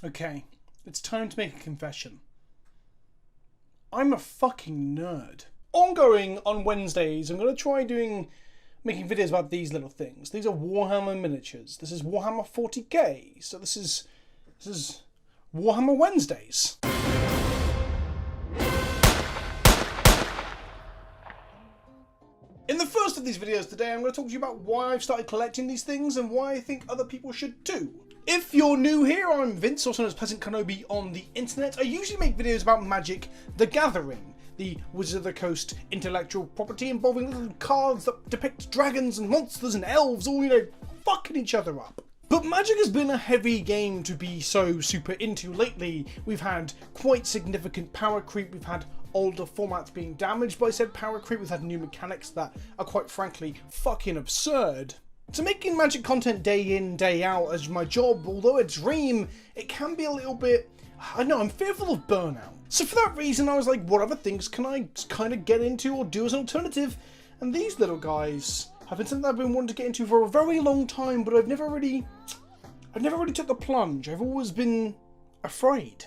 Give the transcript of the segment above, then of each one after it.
Okay, it's time to make a confession. I'm a fucking nerd. Ongoing on Wednesdays, I'm going to try making videos about these little things. These are Warhammer miniatures. This is Warhammer 40k. So this is Warhammer Wednesdays. In the first of these videos today, I'm going to talk to you about why I've started collecting these things and why I think other people should too. If you're new here, I'm Vince, also known as PleasantKenobi on the internet. I usually make videos about Magic: The Gathering, the Wizards of the Coast intellectual property involving little cards that depict dragons and monsters and elves all, fucking each other up. But Magic has been a heavy game to be so super into lately. We've had quite significant power creep, we've had older formats being damaged by said power creep, we've had new mechanics that are quite frankly fucking absurd. So making Magic content day in, day out as my job, although a dream, it can be a little bit, I know, I'm fearful of burnout. So for that reason I was like, what other things can I kind of get into or do as an alternative? And these little guys have been something I've been wanting to get into for a very long time, but I've never really took the plunge. I've always been afraid.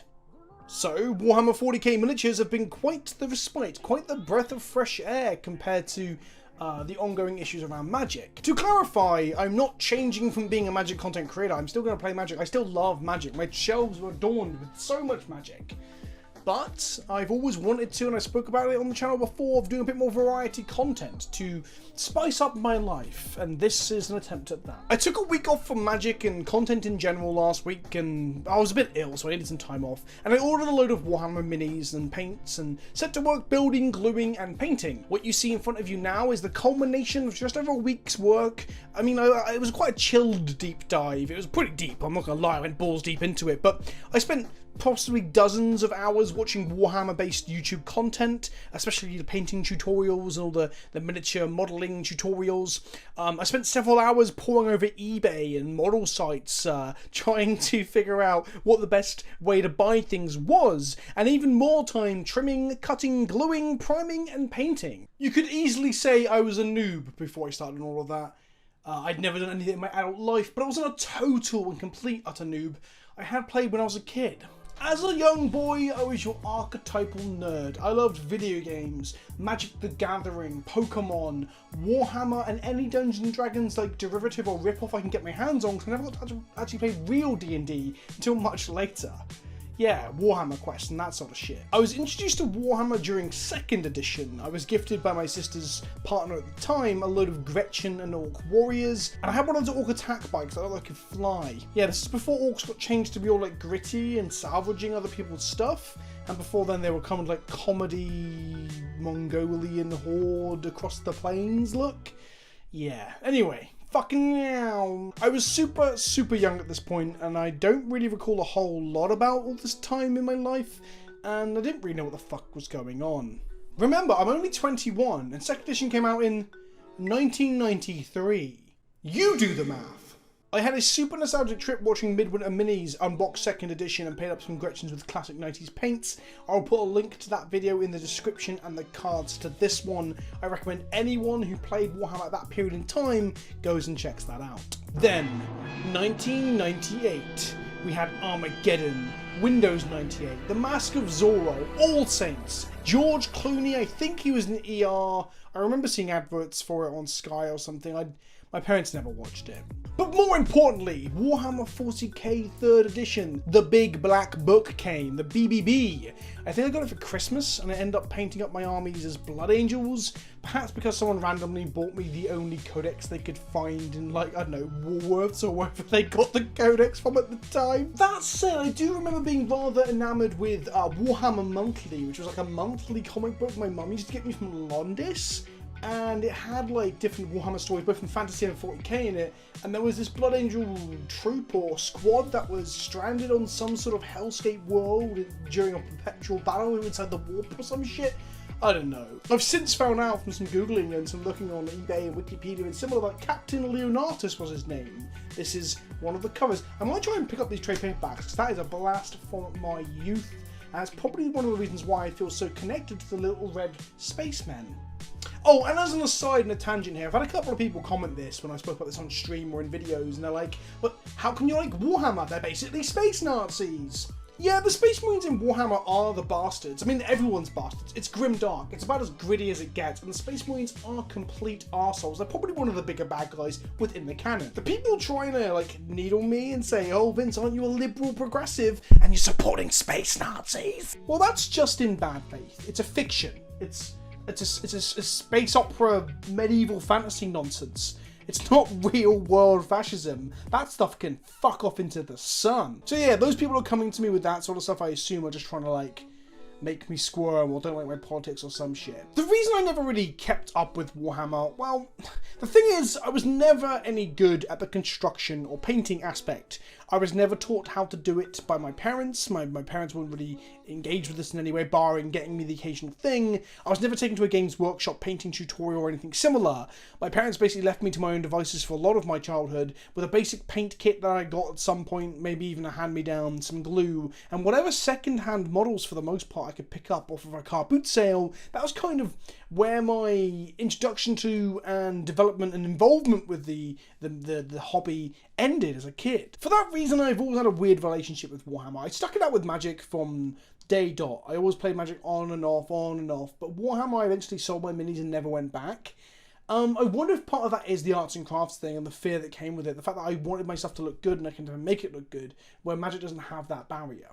So Warhammer 40k miniatures have been quite the respite, quite the breath of fresh air compared to the ongoing issues around Magic. To clarify, I'm not changing from being a Magic content creator. I'm still going to play Magic. I still love Magic. My shelves were adorned with so much Magic. But I've always wanted to, and I spoke about it on the channel before, of doing a bit more variety content to spice up my life, and this is an attempt at that. I took a week off from Magic and content in general last week, and I was a bit ill, so I needed some time off, and I ordered a load of Warhammer minis and paints, and set to work building, gluing, and painting. What you see in front of you now is the culmination of just over a week's work. I mean, it was quite a chilled deep dive. It was pretty deep, I'm not gonna lie, I went balls deep into it, but I spent possibly dozens of hours watching Warhammer based YouTube content, especially the painting tutorials and all the miniature modelling tutorials. I spent several hours poring over eBay and model sites trying to figure out what the best way to buy things was, and even more time trimming, cutting, gluing, priming and painting. You could easily say I was a noob before I started all of that. I'd never done anything in my adult life, but I wasn't a total and complete utter noob. I had played when I was a kid. As a young boy, I was your archetypal nerd. I loved video games, Magic: The Gathering, Pokemon, Warhammer, and any Dungeons & Dragons like derivative or rip-off I can get my hands on, because I never got to actually play real D&D until much later. Yeah, Warhammer Quest and that sort of shit. I was introduced to Warhammer during 2nd edition. I was gifted by my sister's partner at the time a load of Gretchen and Orc warriors, and I had one of those Orc attack bikes that I thought I could fly. Yeah, this is before Orcs got changed to be all like gritty and salvaging other people's stuff, and before then they were kind of like comedy Mongolian horde across the plains look. Yeah, anyway. Fucking yeah. I was super young at this point, and I don't really recall a whole lot about all this time in my life, and I didn't really know what the fuck was going on. Remember, I'm only 21, and 2nd edition came out in 1993. You do the math. I had a super nostalgic trip watching Midwinter Minis unbox 2nd edition and paid up some Gretchens with classic 90s paints. I'll put a link to that video in the description and the cards to this one. I recommend anyone who played Warhammer at that period in time goes and checks that out. Then, 1998. We had Armageddon, Windows 98, The Mask of Zorro, All Saints, George Clooney, I think he was in ER. I remember seeing adverts for it on Sky or something. My parents never watched it. But more importantly, Warhammer 40k 3rd edition, the big black book came, the BBB. I think I got it for Christmas, and I ended up painting up my armies as Blood Angels, perhaps because someone randomly bought me the only codex they could find in, like, I don't know, Woolworths or wherever they got the codex from at the time. That said, I do remember being rather enamoured with Warhammer Monthly, which was like a monthly comic book my mum used to get me from Londis. And it had like different Warhammer stories, both in fantasy and 40k in it, and there was this Blood Angel troop or squad that was stranded on some sort of hellscape world during a perpetual battle inside the warp or some shit. I don't know. I've since found out from some googling and some looking on eBay and Wikipedia and similar that Captain Leonatus was his name. This is one of the covers. I might try and pick up these trade paperbacks because that is a blast from my youth, and it's probably one of the reasons why I feel so connected to the little red spacemen. Oh, and as an aside and a tangent here, I've had a couple of people comment this when I spoke about this on stream or in videos, and they're like, but how can you like Warhammer? They're basically space Nazis. Yeah, the Space Marines in Warhammer are the bastards. I mean, everyone's bastards. It's grimdark. It's about as gritty as it gets, and the Space Marines are complete arseholes. They're probably one of the bigger bad guys within the canon. The people trying to, like, needle me and say, oh, Vince, aren't you a liberal progressive, and you're supporting space Nazis? Well, that's just in bad faith. It's a fiction. It's a space opera, medieval fantasy nonsense. It's not real world fascism. That stuff can fuck off into the sun. So yeah, those people are coming to me with that sort of stuff, I assume, are just trying to like make me squirm or don't like my politics or some shit. The reason I never really kept up with Warhammer, well, the thing is, I was never any good at the construction or painting aspect. I was never taught how to do it by my parents. My parents weren't really engaged with this in any way, barring getting me the occasional thing. I was never taken to a Games Workshop painting tutorial or anything similar. My parents basically left me to my own devices for a lot of my childhood, with a basic paint kit that I got at some point, maybe even a hand-me-down, some glue, and whatever second-hand models for the most part I could pick up off of a car boot sale. That was kind of where my introduction to and development and involvement with the hobby ended as a kid. For that reason, I've always had a weird relationship with Warhammer. I stuck it out with Magic from day dot. I always played Magic on and off, but Warhammer I eventually sold my minis and never went back. I wonder if part of that is the arts and crafts thing and the fear that came with it. The fact that I wanted my stuff to look good and I can never make it look good, where Magic doesn't have that barrier.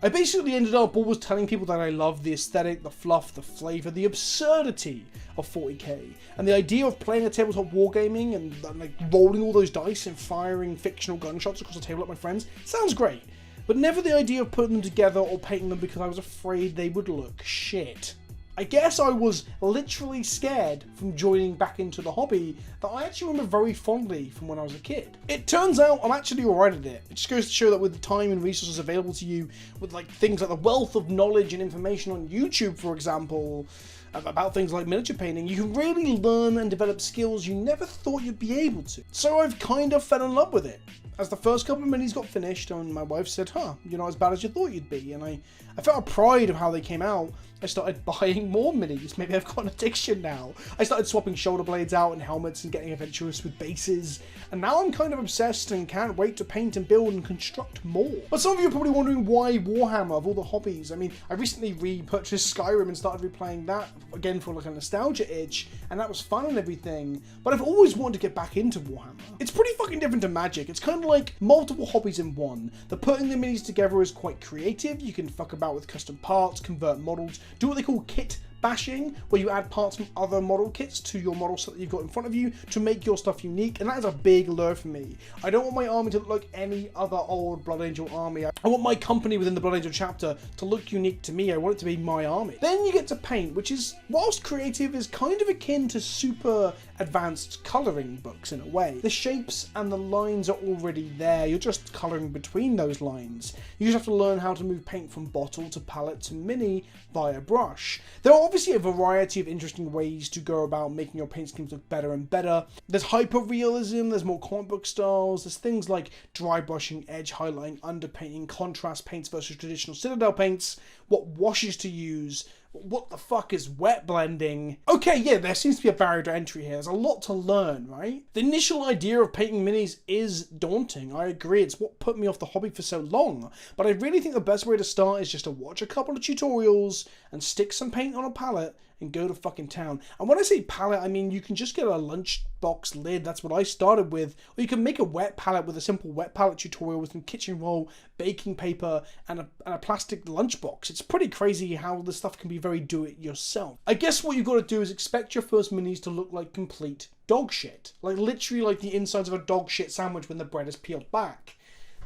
I basically ended up always telling people that I love the aesthetic, the fluff, the flavour, the absurdity of 40k, and the idea of playing a tabletop wargaming and like rolling all those dice and firing fictional gunshots across the table at my friends sounds great, but never the idea of putting them together or painting them because I was afraid they would look shit. I guess I was literally scared from joining back into the hobby that I actually remember very fondly from when I was a kid. It turns out I'm actually alright at it. It just goes to show that with the time and resources available to you, with like things like the wealth of knowledge and information on YouTube, for example, about things like miniature painting, you can really learn and develop skills you never thought you'd be able to. So I've kind of fell in love with it. As the first couple of minis got finished, and my wife said, you're not as bad as you thought you'd be, and I felt a pride of how they came out. I started buying more minis. Maybe I've got an addiction now. I started swapping shoulder blades out and helmets and getting adventurous with bases. And now I'm kind of obsessed and can't wait to paint and build and construct more. But some of you are probably wondering why Warhammer of all the hobbies. I mean, I recently repurchased Skyrim and started replaying that again for like a nostalgia itch. And that was fun and everything. But I've always wanted to get back into Warhammer. It's pretty fucking different to Magic. It's kind of like multiple hobbies in one. The putting the minis together is quite creative. You can fuck about with custom parts, convert models, do what they call kit bashing, where you add parts from other model kits to your model set that you've got in front of you to make your stuff unique, and that is a big lure for me. I don't want my army to look like any other old Blood Angel army. I want my company within the Blood Angel chapter to look unique to me. I want it to be my army. Then you get to paint, which is, whilst creative, is kind of akin to super advanced colouring books in a way. The shapes and the lines are already there. You're just colouring between those lines. You just have to learn how to move paint from bottle to palette to mini via brush. There are obviously a variety of interesting ways to go about making your paint schemes look better and better. There's hyper-realism, there's more comic book styles, there's things like dry brushing, edge highlighting, underpainting, contrast paints versus traditional Citadel paints, what washes to use, what the fuck is wet blending? Okay, yeah, there seems to be a barrier to entry here. There's a lot to learn, right? The initial idea of painting minis is daunting. I agree, it's what put me off the hobby for so long. But I really think the best way to start is just to watch a couple of tutorials and stick some paint on a palette and go to fucking town. And when I say palette, I mean you can just get a lunchbox lid. That's what I started with. Or you can make a wet palette with a simple wet palette tutorial with some kitchen roll, baking paper, and a plastic lunchbox. It's pretty crazy how this stuff can be very do-it-yourself. I guess what you've got to do is expect your first minis to look like complete dog shit. Like literally like the insides of a dog shit sandwich when the bread is peeled back.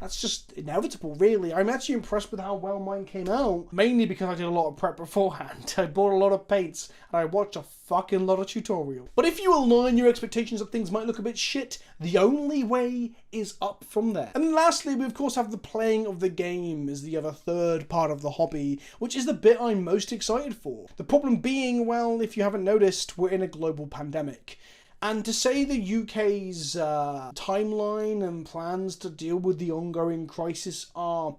That's just inevitable, really. I'm actually impressed with how well mine came out, mainly because I did a lot of prep beforehand. I bought a lot of paints, and I watched a fucking lot of tutorials. But if you align your expectations that things might look a bit shit, the only way is up from there. And lastly, we of course have the playing of the game as the other third part of the hobby, which is the bit I'm most excited for. The problem being, well, if you haven't noticed, we're in a global pandemic. And to say the UK's timeline and plans to deal with the ongoing crisis are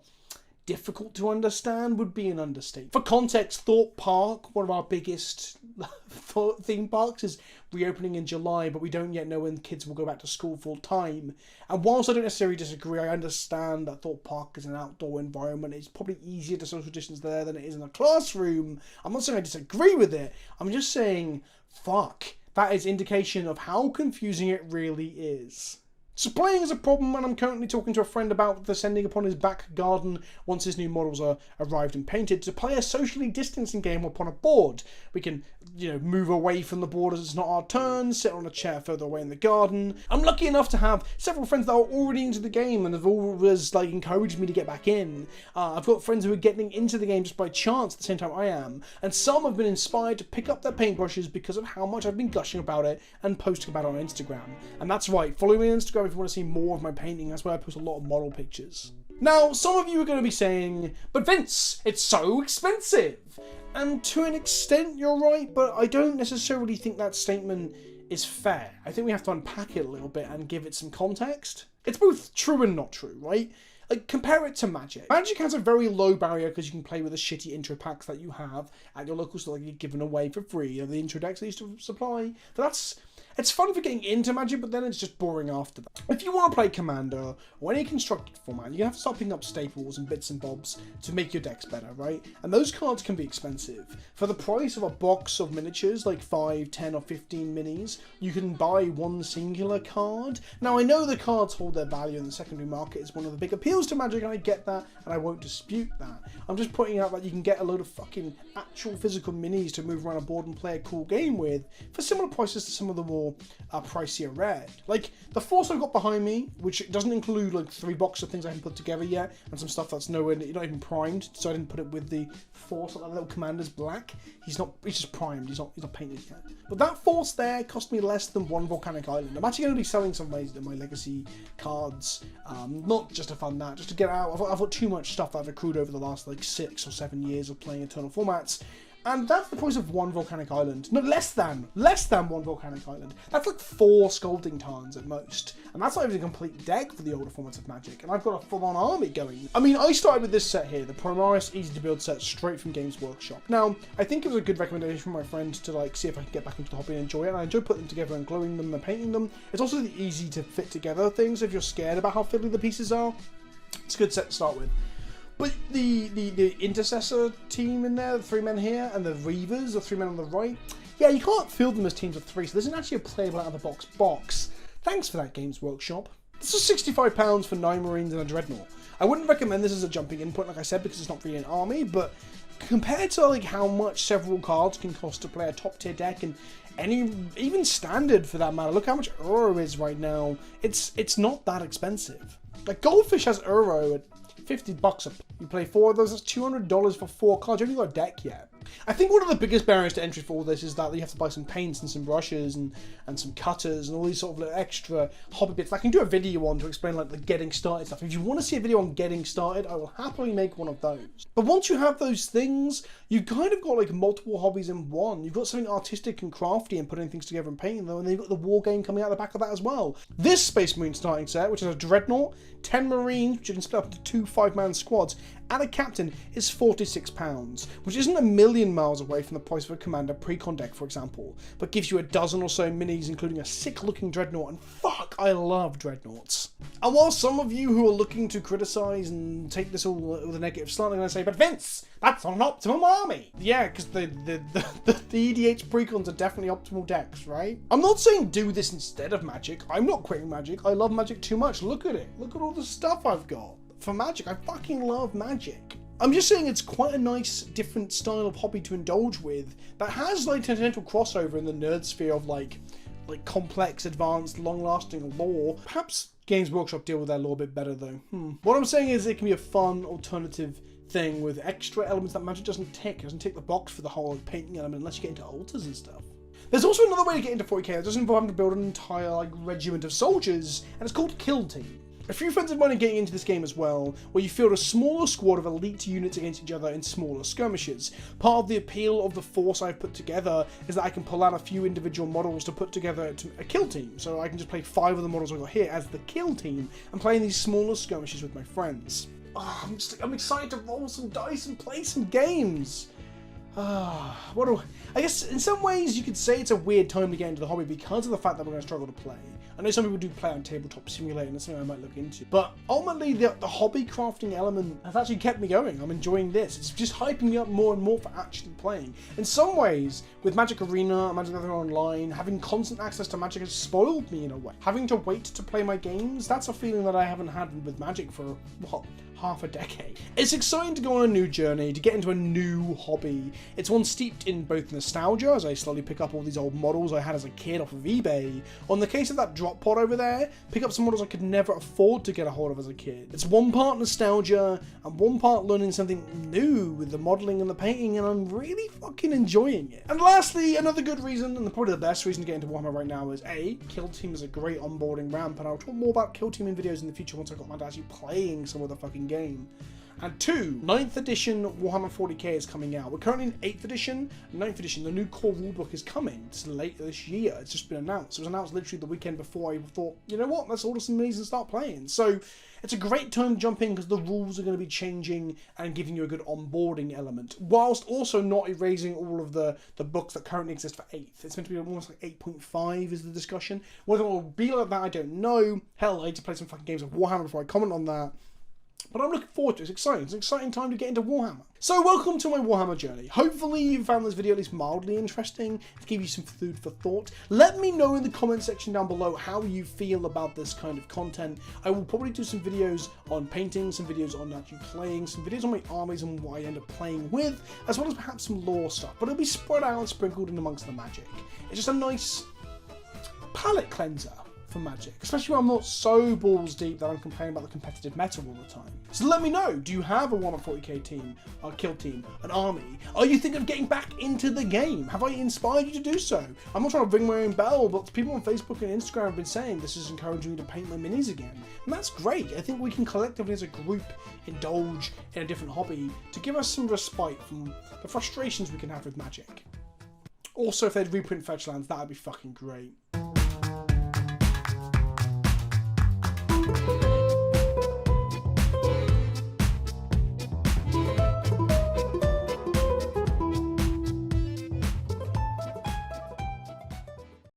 difficult to understand would be an understatement. For context, Thorpe Park, one of our biggest theme parks, is reopening in July, but we don't yet know when kids will go back to school full time. And whilst I don't necessarily disagree, I understand that Thorpe Park is an outdoor environment. It's probably easier to social distance there than it is in a classroom. I'm not saying I disagree with it. I'm just saying, fuck. That is indication of how confusing it really is. So playing is a problem, and I'm currently talking to a friend about descending upon his back garden once his new models are arrived and painted to play a socially distancing game upon a board. We can, move away from the board as it's not our turn, sit on a chair further away in the garden. I'm lucky enough to have several friends that are already into the game and have always encouraged me to get back in. I've got friends who are getting into the game just by chance at the same time I am, and some have been inspired to pick up their paintbrushes because of how much I've been gushing about it and posting about it on Instagram. And that's right, follow me on Instagram if you want to see more of my painting. That's where I post a lot of model pictures. Now, some of you are going to be saying, but Vince, it's so expensive. And to an extent, you're right, but I don't necessarily think that statement is fair. I think we have to unpack it a little bit and give it some context. It's both true and not true, right? Compare it to Magic. Magic has a very low barrier because you can play with the shitty intro packs that you have at your local store, you're given away for free. The intro decks they used to supply. But it's fun for getting into Magic, but then it's just boring after that. If you want to play Commander or any constructed format, you're going to have to start picking up staples and bits and bobs to make your decks better, right? And those cards can be expensive. For the price of a box of miniatures, like 5, 10 or 15 minis, you can buy one singular card. Now, I know the cards hold their value in the secondary market. It's one of the big appeals to Magic, and I get that, and I won't dispute that. I'm just pointing out that you can get a load of fucking actual physical minis to move around a board and play a cool game with for similar prices to some of the more pricier red. Like the Force I've got behind me, which doesn't include 3 boxes of things I haven't put together yet, and some stuff that's nowhere, not even primed, so I didn't put it with the Force. That little Commander's black. He's just primed. He's not painted yet. But that Force there cost me less than 1 Volcanic Island. I'm actually going to be selling some of my legacy cards, not just to fund that, just to get out. I've got too much stuff that I've accrued over the last 6 or 7 years of playing Eternal formats. And that's the price of 1 Volcanic Island. No, less than 1 Volcanic Island. That's 4 Sculpting Tarns at most. And that's not even a complete deck for the older formats of Magic. And I've got a full-on army going. I mean, I started with this set here, the Primaris Easy to Build set, straight from Games Workshop. Now, I think it was a good recommendation from my friend to see if I can get back into the hobby and enjoy it. And I enjoy putting them together and gluing them and painting them. It's also the easy to fit together things if you're scared about how fiddly the pieces are. It's a good set to start with. But the Intercessor team in there, the 3 men here, and the Reavers, the 3 men on the right, yeah, you can't field them as teams of 3, so there isn't actually a playable out-of-the-box box. Thanks for that, Games Workshop. This is £65 for 9 Marines and a Dreadnought. I wouldn't recommend this as a jumping in point, like I said, because it's not really an army, but compared to how much several cards can cost to play a top-tier deck, and even standard for that matter, look how much Uro is right now, it's not that expensive. Goldfish has Uro at $50 you play 4 of those, that's $200 for 4 cards. You haven't got a deck yet. I think one of the biggest barriers to entry for all this is that you have to buy some paints and some brushes and some cutters and all these sort of extra hobby bits. I can do a video on to explain the getting started stuff. If you want to see a video on getting started, I will happily make one of those. But once you have those things, you've kind of got multiple hobbies in one. You've got something artistic and crafty and putting things together and painting them, and then you've got the war game coming out the back of that as well. This Space Marine starting set, which is a Dreadnought, 10 Marines, which you can split up into 2 5-man squads, and a captain, is £46, which isn't a million miles away from the price of a Commander pre-con deck, for example, but gives you a dozen or so minis, including a sick-looking Dreadnought, and fuck, I love Dreadnoughts. And while some of you who are looking to criticise and take this all with a negative slant are going to say, but Vince, that's not an optimum army! Yeah, because the EDH pre-cons are definitely optimal decks, right? I'm not saying do this instead of Magic. I'm not quitting Magic. I love Magic too much. Look at it. Look at all the stuff I've got. For Magic, I fucking love Magic. I'm just saying it's quite a nice, different style of hobby to indulge with that has tangential crossover in the nerd sphere of complex, advanced, long-lasting lore. Perhaps Games Workshop deal with their lore a bit better though. What I'm saying is it can be a fun, alternative thing with extra elements that Magic doesn't tick. It doesn't tick the box for the whole painting element unless you get into altars and stuff. There's also another way to get into 40k that doesn't involve having to build an entire regiment of soldiers, and it's called Kill Team. A few friends of mine are getting into this game as well, where you field a smaller squad of elite units against each other in smaller skirmishes. Part of the appeal of the force I've put together is that I can pull out a few individual models to put together a kill team, so I can just play 5 of the models I've got here as the kill team and play in these smaller skirmishes with my friends. I'm excited to roll some dice and play some games. I guess in some ways you could say it's a weird time to get into the hobby because of the fact that we're going to struggle to play. I know some people do play on Tabletop Simulator, and that's something I might look into. But ultimately, the hobby crafting element has actually kept me going. I'm enjoying this. It's just hyping me up more and more for actually playing. In some ways, with Magic Arena, Magic Online, having constant access to Magic has spoiled me in a way. Having to wait to play my games, that's a feeling that I haven't had with Magic for, what, half a decade. It's exciting to go on a new journey, to get into a new hobby. It's one steeped in both nostalgia, as I slowly pick up all these old models I had as a kid off of eBay. On the case of that drop pod over there, pick up some models I could never afford to get a hold of as a kid. It's one part nostalgia, and one part learning something new with the modelling and the painting, and I'm really fucking enjoying it. And lastly, another good reason, and probably the best reason to get into Warhammer right now is A, Kill Team is a great onboarding ramp, and I'll talk more about Kill Team in videos in the future once I've got around to actually playing some of the fucking game. And 2, 9th edition Warhammer 40k is coming out. We're currently in 8th edition, 9th edition, the new core rulebook is coming. It's later this year, it's just been announced. It was announced literally the weekend before I thought, you know what, let's order some minis and start playing. So it's a great time to jump in because the rules are going to be changing and giving you a good onboarding element, whilst also not erasing all of the books that currently exist for 8th. It's meant to be almost like 8.5 is the discussion. Whether it will be like that, I don't know. Hell, I need to play some fucking games of Warhammer before I comment on that. But I'm looking forward to it. It's exciting. It's an exciting time to get into Warhammer. So welcome to my Warhammer journey. Hopefully you found this video at least mildly interesting, to give you some food for thought. Let me know in the comment section down below how you feel about this kind of content. I will probably do some videos on painting, some videos on actually playing, some videos on my armies and what I end up playing with, as well as perhaps some lore stuff. But it'll be spread out and sprinkled in amongst the magic. It's just a nice palate cleanser for Magic, especially when I'm not so balls deep that I'm complaining about the competitive meta all the time. So let me know, do you have a Warhammer 40k team, a kill team, an army? Are you thinking of getting back into the game? Have I inspired you to do so? I'm not trying to ring my own bell, but people on Facebook and Instagram have been saying this is encouraging me to paint my minis again. And that's great. I think we can collectively as a group indulge in a different hobby to give us some respite from the frustrations we can have with Magic. Also, if they'd reprint Fetchlands, that would be fucking great.